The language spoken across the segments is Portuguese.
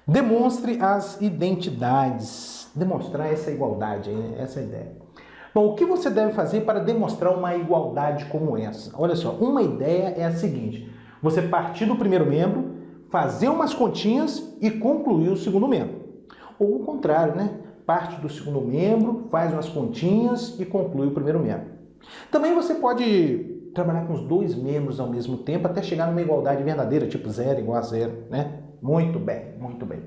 Demonstre as identidades. Demonstrar essa igualdade, essa é a ideia. Bom, o que você deve fazer para demonstrar uma igualdade como essa? Olha só, uma ideia é a seguinte: você partir do primeiro membro, fazer umas continhas e concluir o segundo membro. Ou o contrário, né? Parte do segundo membro, faz umas continhas e conclui o primeiro membro. Também você pode trabalhar com os dois membros ao mesmo tempo até chegar numa igualdade verdadeira, tipo 0 igual a 0, né? Muito bem, muito bem.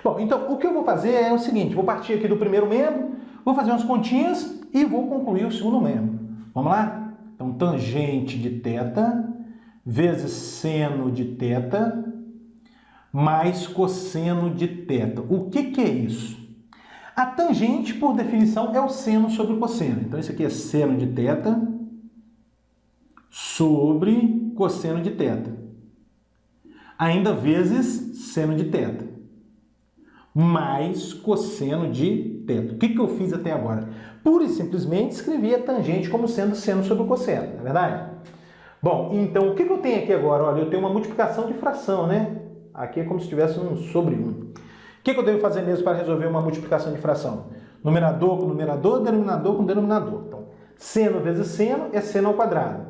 Bom, então o que eu vou fazer é o seguinte: vou partir aqui do primeiro membro, vou fazer umas continhas e vou concluir o segundo membro. Vamos lá? Então, tangente de θ vezes seno de θ mais cosseno de θ. O que é isso? A tangente, por definição, é o seno sobre o cosseno. Então, isso aqui é seno de θ sobre cosseno de θ. Ainda vezes seno de θ mais cosseno de θ. O que eu fiz até agora? Pura e simplesmente escrevi a tangente como sendo seno sobre o cosseno, não é verdade? Bom, então o que eu tenho aqui agora? Olha, eu tenho uma multiplicação de fração, né? Aqui é como se tivesse um sobre 1. O que eu devo fazer mesmo para resolver uma multiplicação de fração? Numerador com numerador, denominador com denominador. Então, seno vezes seno é seno ao quadrado.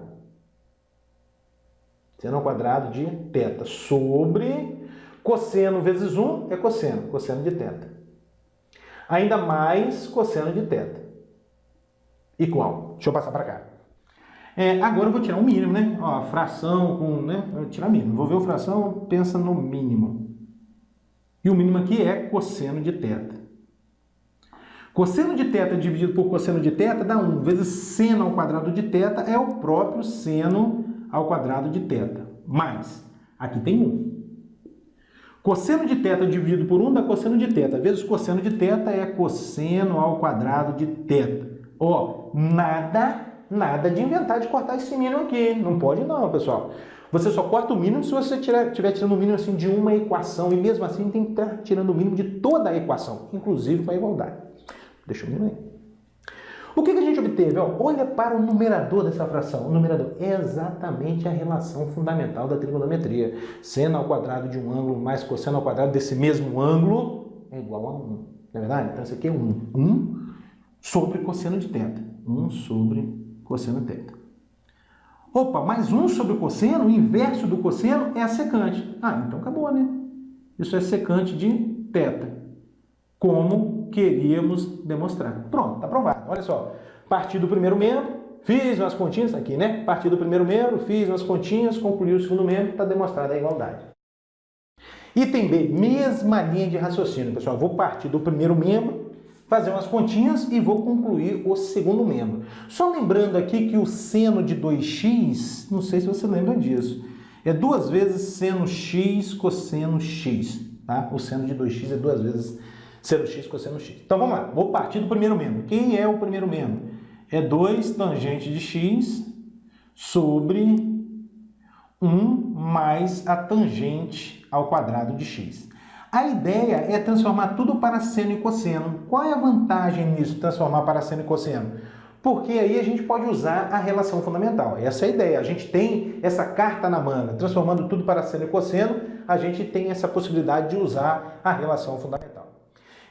Seno ao quadrado de θ sobre cosseno vezes 1 é cosseno, cosseno de θ. Ainda mais cosseno de θ. Igual. Deixa eu passar para cá. Agora eu vou tirar o mínimo, né? Ó, fração com, né? Vou tirar mínimo. Vou ver o fração, pensa no mínimo. E o mínimo aqui é cosseno de θ. Cosseno de θ dividido por cosseno de θ dá 1 vezes seno ao quadrado de θ é o próprio seno ao quadrado de θ. Mais, aqui tem 1. Cosseno de θ dividido por 1 dá cosseno de θ. Vezes cosseno de θ é cosseno ao quadrado de θ. Ó, nada de inventar de cortar esse mínimo aqui. Não pode não, pessoal. Você só corta o mínimo se você estiver tirando o mínimo assim, de uma equação. E mesmo assim tem que estar tirando o mínimo de toda a equação, inclusive com a igualdade. Deixa o mínimo aí. O que a gente obteve? Ó, olha para o numerador dessa fração. O numerador é exatamente a relação fundamental da trigonometria. Seno ao quadrado de um ângulo mais cosseno ao quadrado desse mesmo ângulo é igual a 1. Não é verdade? Então isso aqui é 1. 1 sobre cosseno de θ. 1 sobre cosseno de θ. Opa, mais 1 sobre o cosseno, o inverso do cosseno é a secante. Ah, então acabou, né? Isso é secante de θ. Como queríamos demonstrar. Pronto, está provado. Olha só, parti do primeiro membro, fiz umas continhas aqui, né? Parti do primeiro membro, fiz umas continhas, concluí o segundo membro, está demonstrada a igualdade. Item B, mesma linha de raciocínio, pessoal. Vou partir do primeiro membro, fazer umas continhas e vou concluir o segundo membro. Só lembrando aqui que o seno de 2x, não sei se você lembra disso, é 2 vezes seno x cosseno x, tá? O seno de 2x é 2 vezes seno x cosseno x. Então vamos lá, vou partir do primeiro membro. Quem é o primeiro membro? É 2 tangente de x sobre 1 mais a tangente ao quadrado de x. A ideia é transformar tudo para seno e cosseno. Qual é a vantagem nisso, transformar para seno e cosseno? Porque aí a gente pode usar a relação fundamental. Essa é a ideia. A gente tem essa carta na manga. Transformando tudo para seno e cosseno, a gente tem essa possibilidade de usar a relação fundamental.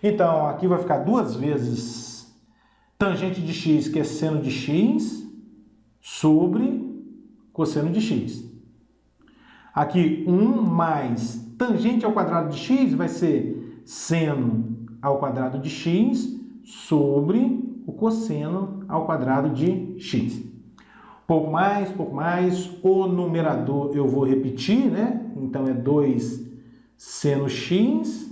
Então, aqui vai ficar 2 vezes tangente de x, que é seno de x, sobre cosseno de x. Aqui, 1 mais tangente ao quadrado de x vai ser seno ao quadrado de x sobre o cosseno ao quadrado de x. Pouco mais, o numerador eu vou repetir, né? Então, é 2 seno x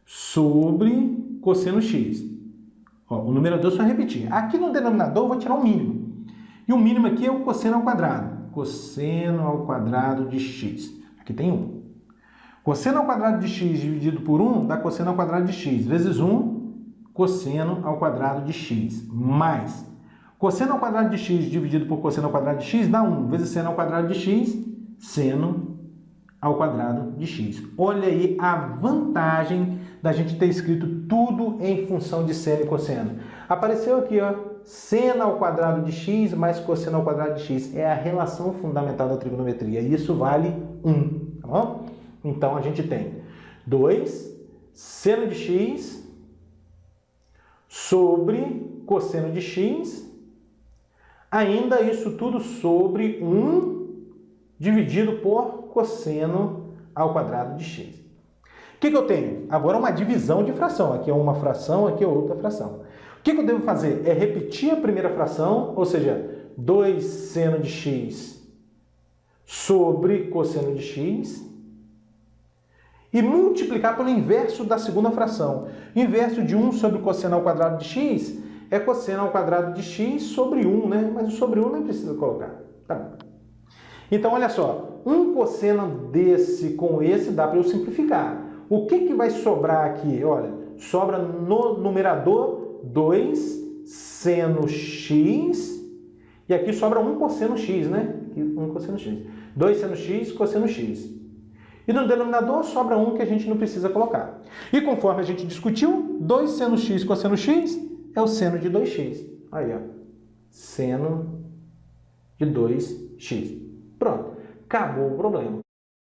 sobre cosseno x. Ó, o numerador só repetir. Aqui no denominador eu vou tirar o mínimo. E o mínimo aqui é o cosseno ao quadrado. Cosseno ao quadrado de x. Aqui tem 1. Cosseno ao quadrado de x dividido por 1 dá cosseno ao quadrado de x. Vezes 1, cosseno ao quadrado de x. Mais cosseno ao quadrado de x dividido por cosseno ao quadrado de x dá 1. Vezes seno ao quadrado de x, seno ao quadrado de x. Olha aí a vantagem da gente ter escrito tudo em função de seno e cosseno. Apareceu aqui, ó, seno ao quadrado de x mais cosseno ao quadrado de x. É a relação fundamental da trigonometria. E isso vale 1, tá bom? Então, a gente tem 2 seno de x sobre cosseno de x, ainda isso tudo sobre 1 dividido por cosseno ao quadrado de x. O que eu tenho? Agora uma divisão de fração. Aqui é uma fração, aqui é outra fração. O que eu devo fazer? É repetir a primeira fração, ou seja, 2 seno de x sobre cosseno de x, e multiplicar pelo inverso da segunda fração. O inverso de 1 sobre cosseno ao quadrado de x é cosseno ao quadrado de x sobre 1, né? Mas o sobre 1 nem precisa colocar. Tá bom. Então, olha só, um cosseno desse com esse dá para eu simplificar. O que vai sobrar aqui? Olha, sobra no numerador 2 seno x, e aqui sobra um cosseno x, né? Um cosseno x. 2 seno x, cosseno x. E no denominador sobra um que a gente não precisa colocar. E conforme a gente discutiu, 2 seno x cosseno x é o seno de 2x. Aí, ó. Seno de 2x. Pronto. Acabou o problema.